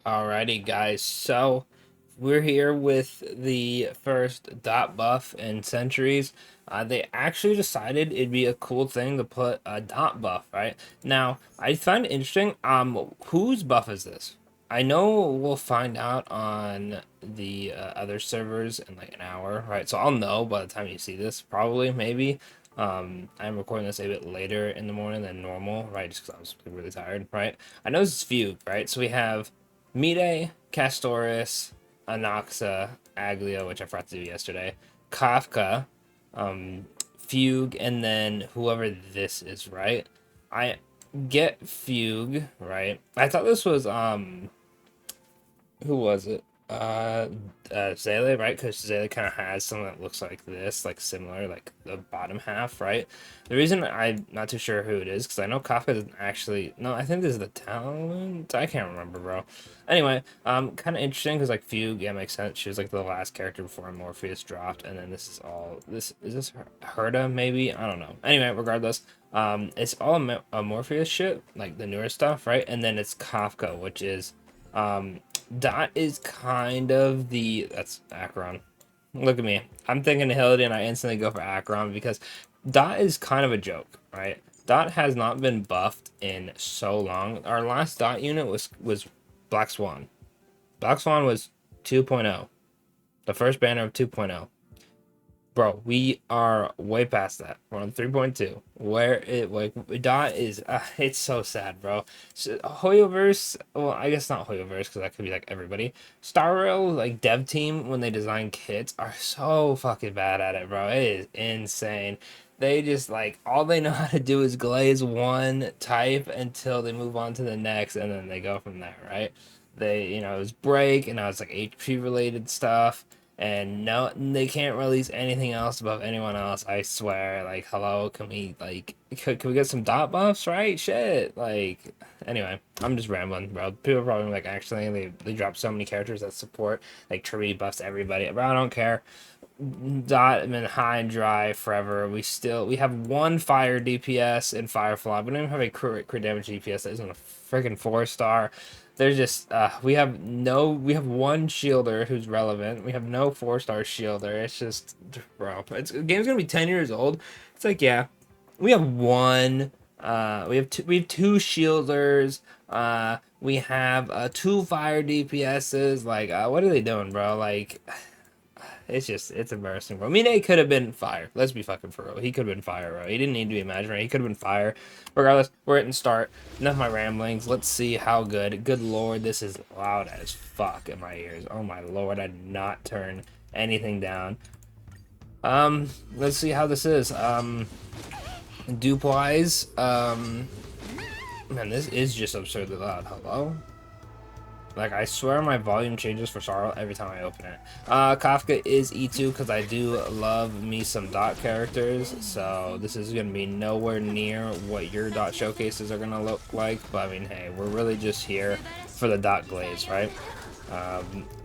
Alrighty, guys. So we're here with the first dot buff in centuries. They actually decided it'd be a cool thing to put a dot buff, right? Now, I find it interesting. Whose buff is this? I know we'll find out on the other servers in like an hour, right? So I'll know by the time you see this, probably, maybe. I'm recording this a bit later in the morning than normal, right? Just because I was really tired, right? I know this is Fugue, right? So we have Mide, Castoris, Anaxa, Aglia, which I forgot to do yesterday, Kafka, Fugue, and then whoever this is, right? I get Fugue, right? I thought this was who was it? Zele, right? Because Zele kind of has something that looks like this, like similar, like the bottom half, right? The reason I'm not too sure who it is, because I know Kafka isn't actually. No, I think this is the talent. I can't remember, bro. Anyway, kind of interesting because like Fugue, yeah, makes sense. She was like the last character before Morpheus dropped, and then this is all. This is this Herda maybe? I don't know. Anyway, regardless, it's all a Morpheus shit, like the newer stuff, right? And then it's Kafka, which is Dot is kind of the that's Akron. Look at me. I'm thinking Hildy and I instantly go for Akron because Dot is kind of a joke, right? Dot has not been buffed in so long. Our last Dot unit was Black Swan. Black Swan was 2.0. The first banner of 2.0. Bro, we are way past that. We're on 3.2. Where it like Dot is, it's so sad, bro. So, Hoyoverse, well, I guess not Hoyoverse because that could be like everybody. Star Rail like dev team when they design kits are so fucking bad at it, bro. It is insane. They just like all they know how to do is glaze one type until they move on to the next, and then they go from there, right? It was break, and now it's like HP related stuff and no, they can't release anything else above anyone else. I swear. Like, hello, can we can we get some dot buffs, right? Shit. Like, anyway, I'm just rambling, bro. People are probably like, actually, they dropped so many characters that support like Tree buffs everybody, but I don't care. Dot been high and dry forever. We have one fire DPS in Firefly. We don't even have a crit damage DPS that isn't a freaking 4-star. There's just we have one shielder who's relevant. We have no 4-star shielder. It's just bro. The game's gonna be 10 years old. It's like yeah, we have one. We have two shielders. We have two fire DPSs. Like what are they doing, bro? Like it's embarrassing, bro. Mine could have been fire. Let's be fucking for real. He could have been fire, bro. He didn't need to be imaginary. He could have been fire. Regardless, we're at the start. Enough of my ramblings. Let's see how good. Good lord, this is loud as fuck in my ears. Oh my lord, I did not turn anything down. Let's see how this is. Duplies. Man, this is just absurdly loud. Hello? Like, I swear my volume changes for Sorrow every time I open it. Kafka is E2 because I do love me some dot characters. So this is going to be nowhere near what your dot showcases are going to look like. But, I mean, hey, we're really just here for the dot glaze, right?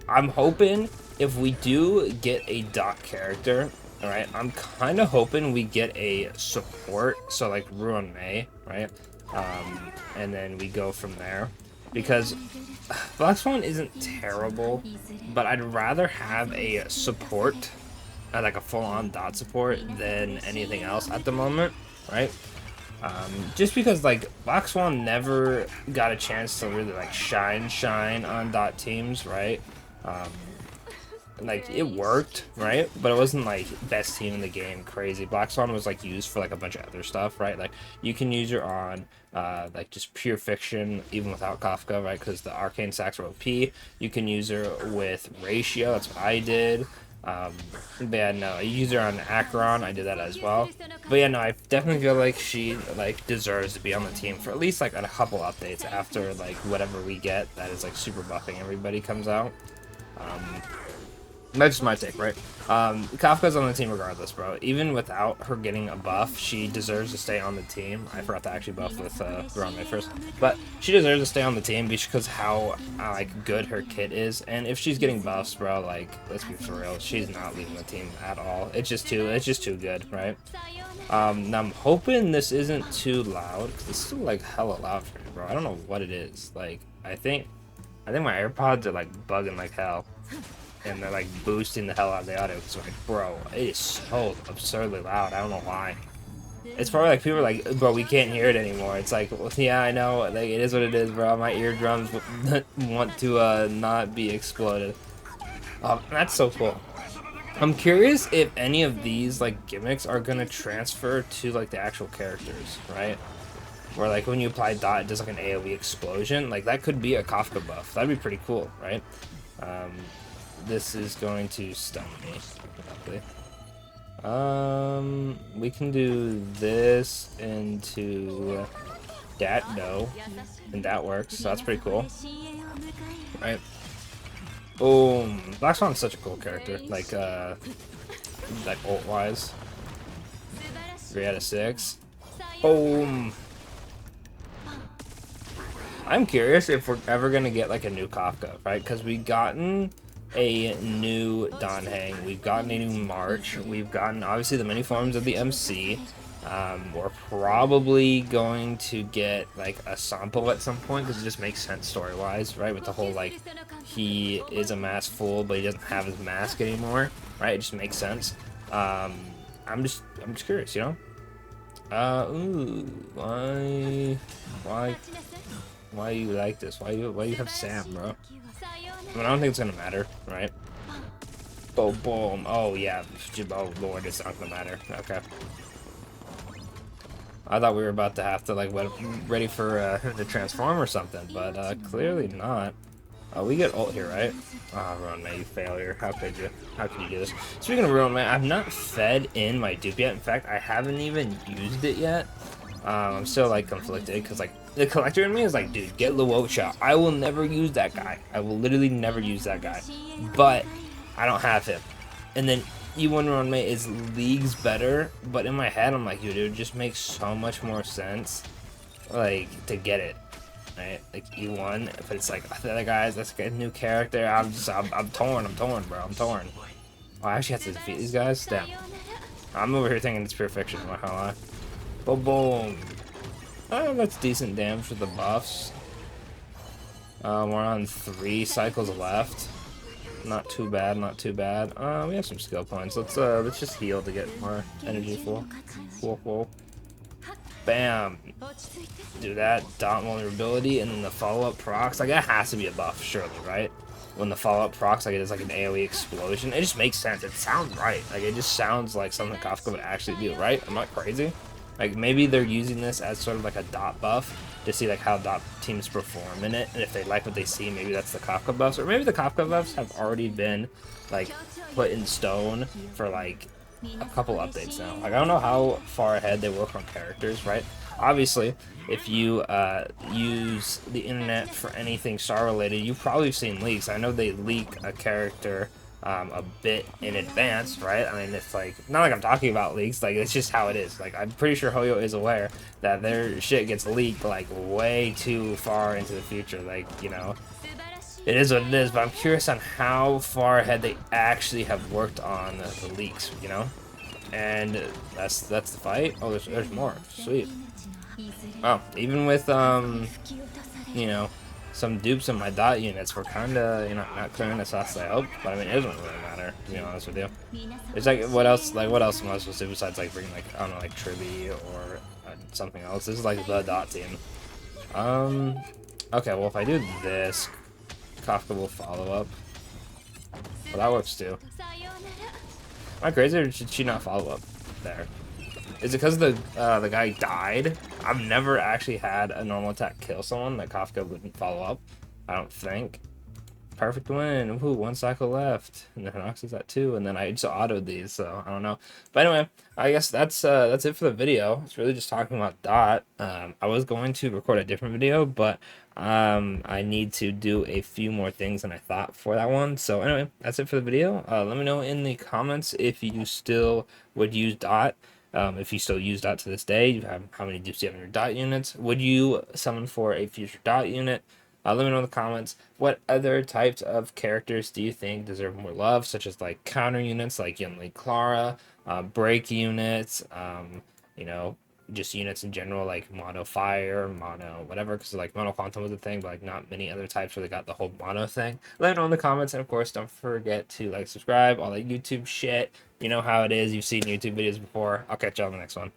I'm hoping if we do get a dot character, alright, I'm kind of hoping we get a support. So, like, Ruin May, right? And then we go from there. Because Black Swan isn't terrible, but I'd rather have a support, like a full-on dot support, than anything else at the moment, right? Just because like Black Swan never got a chance to really like shine on dot teams, right? Like it worked, right? But it wasn't like best team in the game crazy. Black Swan was like used for like a bunch of other stuff, right? Like you can use her on like just pure fiction even without Kafka, right? Because the arcane sacks are OP. You can use her with ratio, that's what I did. But yeah, no, I use her on Acheron, I did that as well. But yeah, no, I definitely feel like she like deserves to be on the team for at least like a couple updates after like whatever we get that is like super buffing everybody comes out. That's just my take, right? Kafka's on the team regardless, bro. Even without her getting a buff, she deserves to stay on the team. I forgot to actually buff with Ron May first, but she deserves to stay on the team because how like good her kit is. And if she's getting buffs, bro, like let's be for real, she's not leaving the team at all. It's just too good, right? Now I'm hoping this isn't too loud because this is like hella loud for me, bro. I don't know what it is. Like I think I think my AirPods are like bugging like hell, and they're like boosting the hell out of the audio. Cause like, bro, it is so absurdly loud. I don't know why. It's probably like people are like, bro, we can't hear it anymore. It's like, well, yeah, I know. Like, it is what it is, bro. My eardrums want to not be exploded. That's so cool. I'm curious if any of these like gimmicks are gonna transfer to like the actual characters, right? Where like when you apply dot, it does like an AoE explosion. Like that could be a Kafka buff. That'd be pretty cool, right? Um, this is going to stun me. Lovely. We can do this into that, no, and that works. So that's pretty cool, right? Boom. Black Swan's such a cool character. Like ult wise. 3 out of 6. Boom. I'm curious if we're ever gonna get like a new Kafka, right? Because we've gotten a new Danheng, we've gotten a new March, we've gotten obviously the many forms of the MC. We're probably going to get like a Sampo at some point because it just makes sense story-wise, right? With the whole like he is a mask fool, but he doesn't have his mask anymore, right? It just makes sense. I'm just curious, you know. Ooh, why you like this? Why you have Sam, bro? I mean, I don't think it's gonna matter, right? Boom, boom. Oh yeah. Oh lord, it's not gonna matter. Okay. I thought we were about to have to like ready for the transform or something, but clearly not. We get ult here, right? Ah, oh, Ruin Man, you failure. How could you? How could you do this? Speaking of Ruin Man, I've not fed in my dupe yet. In fact, I haven't even used it yet. I'm still like conflicted because like the collector in me is like, dude, get Luocha. I will never use that guy. I will literally never use that guy. But I don't have him. And then E1 Ruin Man is leagues better. But in my head, I'm like, dude, it would just make so much more sense, like, to get it. Right, like E1, but it's like the other guys, that's a new character. I'm torn, bro. I'm torn. Oh, I actually have to defeat these guys. Damn. I'm over here thinking it's pure fiction. I'm not gonna lie. Boom, boom. Oh, that's decent damage for the buffs. We're on 3 cycles left. Not too bad, not too bad. We have some skill points. Let's just heal to get more energy full. Whoa. Bam. Do that, dot vulnerability, and then the follow-up procs. Like, that has to be a buff, surely, right? When the follow-up procs, like, it is like an AoE explosion. It just makes sense. It sounds right. Like, it just sounds like something Kafka would actually do, right? I'm not crazy. Like, maybe they're using this as sort of like a dot buff to see, like, how dot teams perform in it. And if they like what they see, maybe that's the Kafka buffs. Or maybe the Kafka buffs have already been, like, put in stone for, like, a couple updates now. Like, I don't know how far ahead they work on characters, right? Obviously, if you use the internet for anything star related, you've probably seen leaks. I know they leak a character a bit in advance, right? I mean, it's like, not like I'm talking about leaks, like, it's just how it is. Like, I'm pretty sure Hoyo is aware that their shit gets leaked, like, way too far into the future. Like, you know, it is what it is, but I'm curious on how far ahead they actually have worked on the leaks, you know? And that's the fight. Oh, there's more. Sweet. Oh, even with you know, some dupes in my dot units, we're kinda, you know, not clearing as fast as I hope. But I mean, it doesn't really matter, to be honest with you. It's like, what else? Like, what else am I supposed to do besides like bring, like, I don't know, like Triby or something else? This is like the dot team. Okay, well, if I do this, Kafka will follow up. Well, that works too. Am I crazy, or should she not follow up there? Is it because the guy died? I've never actually had a normal attack kill someone that Kafka wouldn't follow up. I don't think. Perfect win. Ooh, 1 cycle left. And the Hinox is at 2, and then I just autoed these, so I don't know. But anyway, I guess that's it for the video. It's really just talking about Dot. I was going to record a different video, but I need to do a few more things than I thought for that one. So anyway, that's it for the video. Let me know in the comments if you still would use Dot. If you still use Dot to this day, you have how many dupes you have in your Dot units. Would you summon for a future Dot unit? Let me know in the comments. What other types of characters do you think deserve more love, such as like counter units like Yunli Clara, break units, you know, just units in general, like mono fire, mono whatever, because like mono quantum was a thing, but like not many other types really got the whole mono thing. Let me know in the comments, and of course, don't forget to like, subscribe, all that YouTube shit. You know how it is. You've seen YouTube videos before. I'll catch you on the next one.